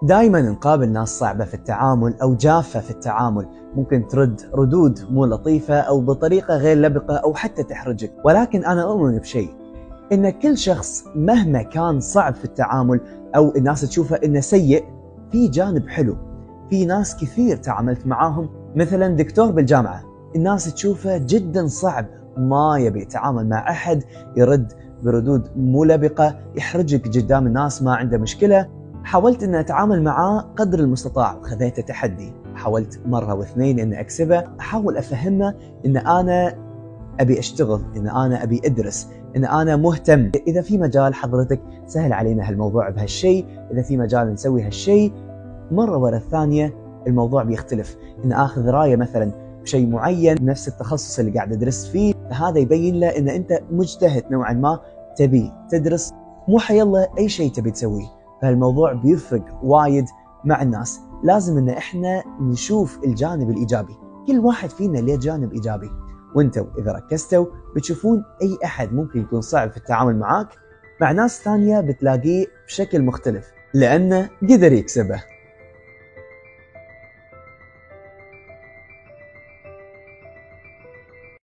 دائما نقابل ناس صعبة في التعامل أو جافة في التعامل، ممكن ترد ردود مو لطيفة أو بطريقة غير لبقة أو حتى تحرجك. ولكن أنا أؤمن بشيء، إن كل شخص مهما كان صعب في التعامل أو الناس تشوفه إنه سيء، في جانب حلو. في ناس كثير تعاملت معاهم، مثلا دكتور بالجامعة، الناس تشوفه جدا صعب، ما يبي يتعامل مع أحد، يرد بردود مو لبقة، يحرجك قدام الناس، ما عنده مشكلة. حاولت أن أتعامل معاه قدر المستطاع وخذيته تحدي، حاولت مرة واثنين أن أكسبه، أحاول أفهمه أن أنا أبي أشتغل، أن أنا أبي أدرس، أن أنا مهتم. إذا في مجال حضرتك سهل علينا هالموضوع بهالشيء، إذا في مجال نسوي هالشيء، مرة ورا الثانية الموضوع بيختلف. أن أخذ راية مثلا بشيء معين نفس التخصص اللي قاعد أدرس فيه، هذا يبين له أن أنت مجتهد نوعا ما، تبي تدرس، مو حيالله أي شيء تبي تسويه. فالموضوع بيفرق وايد مع الناس. لازم ان احنا نشوف الجانب الايجابي، كل واحد فينا له جانب ايجابي، وانتوا اذا ركزتوا بتشوفون اي احد ممكن يكون صعب في التعامل معاك، مع ناس ثانية بتلاقيه بشكل مختلف لانه قدر يكسبه.